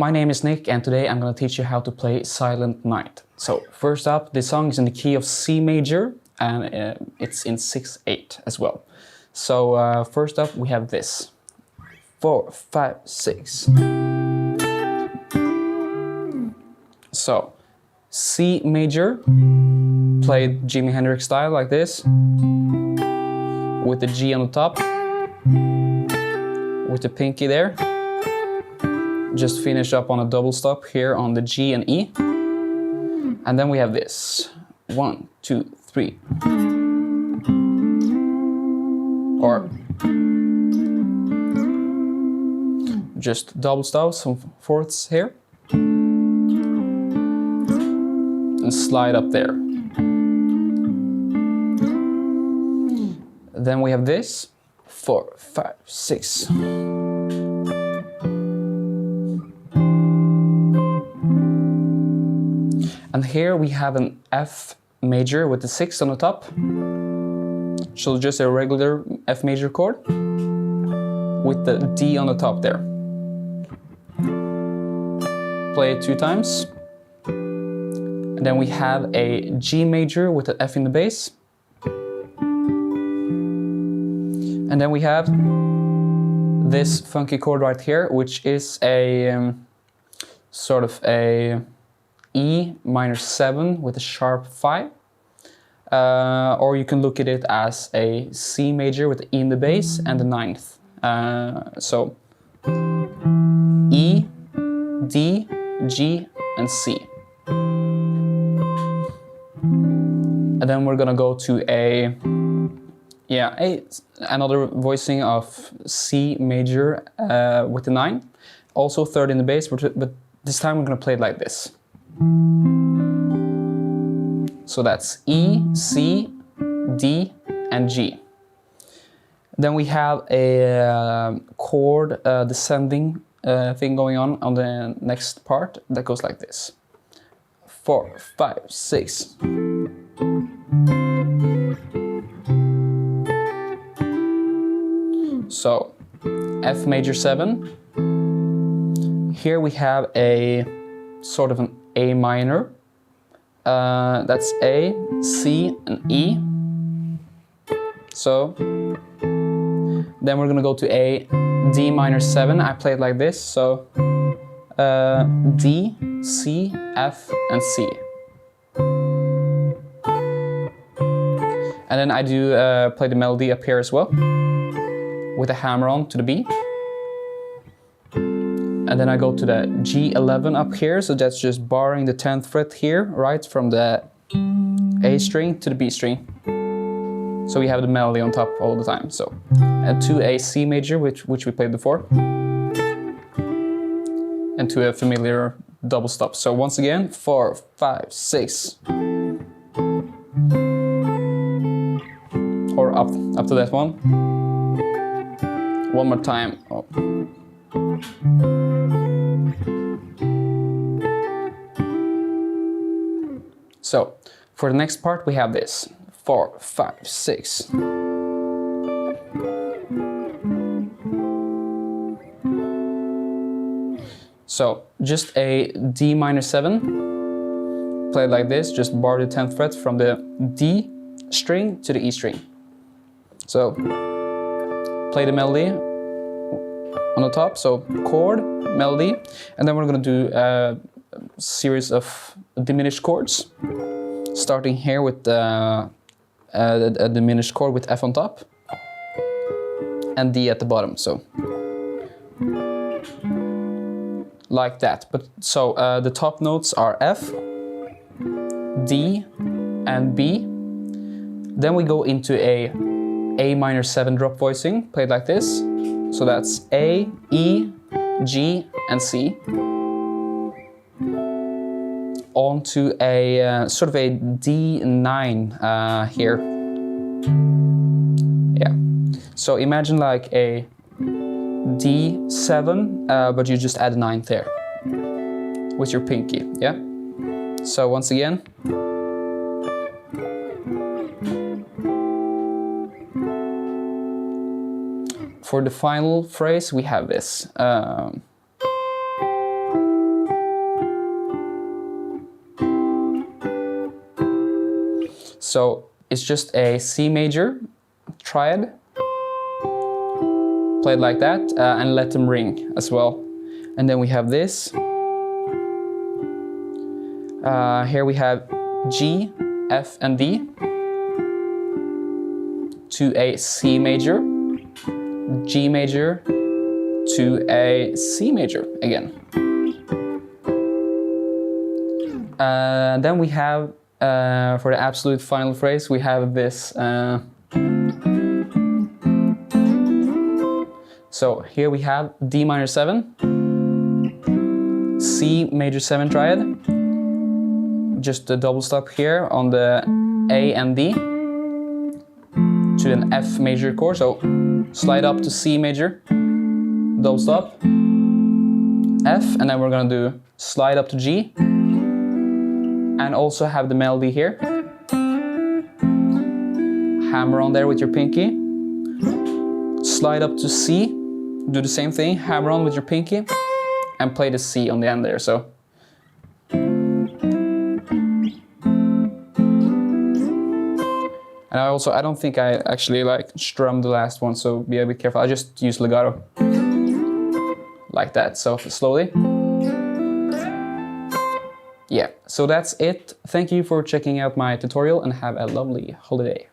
My name is Nick, and today I'm going to teach you how to play Silent Night. So first up, this song is in the key of C major, and it's in 6/8 as well. So first up we have this. 4, 5, 6. So C major, played Jimi Hendrix style like this, with the G on the top, with the pinky there. Just finish up on a double stop here on the G and E. And then we have this. 1, 2, 3. Or just double stop, some fourths here. And slide up there. Then we have this. 4, 5, 6. And here we have an F major with the 6 on the top. So just a regular F major chord with the D on the top there. Play it 2 times. And then we have a G major with an F in the bass. And then we have this funky chord right here, which is a sort of a E minor 7 with a sharp 5. Or you can look at it as a C major with the E in the bass and the 9th. So E, D, G, and C. And then we're gonna go to another voicing of C major with the 9. Also 3rd in the bass, but this time we're gonna play it like this. So that's E, C, D, and G. Then we have a chord descending thing going on the next part that goes like this. 4, 5, 6. So F major 7. Here we have a sort of an A minor. That's A, C, and E. So then we're gonna go to a D minor 7. I play it like this. So D, C, F, and C. And then I do play the melody up here as well, with a hammer on to the B. And then I go to the G11 up here, so that's just barring the 10th fret here, right from the A string to the B string. So we have the melody on top all the time. So, and to a C major, which we played before, and to a familiar double stop. So once again, 4, 5, 6, or up to that one. One more time. Oh. So, for the next part we have this. 4, 5, 6. So, just a D minor 7. Play it like this, just bar the 10th fret from the D string to the E string. So, play the melody on the top, so chord, melody, and then we're gonna do a series of diminished chords, starting here with a diminished chord with F on top and D at the bottom, so like that. But so the top notes are F, D, and B. Then we go into A minor 7 drop voicing, played like this. So that's A, E, G, and C. On to a sort of a D9 here. Yeah. So imagine like a D7, but you just add a 9th there with your pinky. Yeah. So once again. For the final phrase, we have this. So it's just a C major triad, played like that, and let them ring as well. And then we have this. Here we have G, F, and D to a C major, G major to a C major again. Then we have, for the absolute final phrase, we have this. So here we have D minor 7, C major 7 triad, just a double stop here on the A and D to an F major chord. So slide up to C major, double stop, F, and then we're gonna do slide up to G, and also have the melody here. Hammer on there with your pinky, slide up to C, do the same thing, hammer on with your pinky, and play the C on the end there. So. And I don't think I actually like strum the last one, so be a bit careful. I just use legato. Like that, so slowly. Yeah, so that's it. Thank you for checking out my tutorial and have a lovely holiday.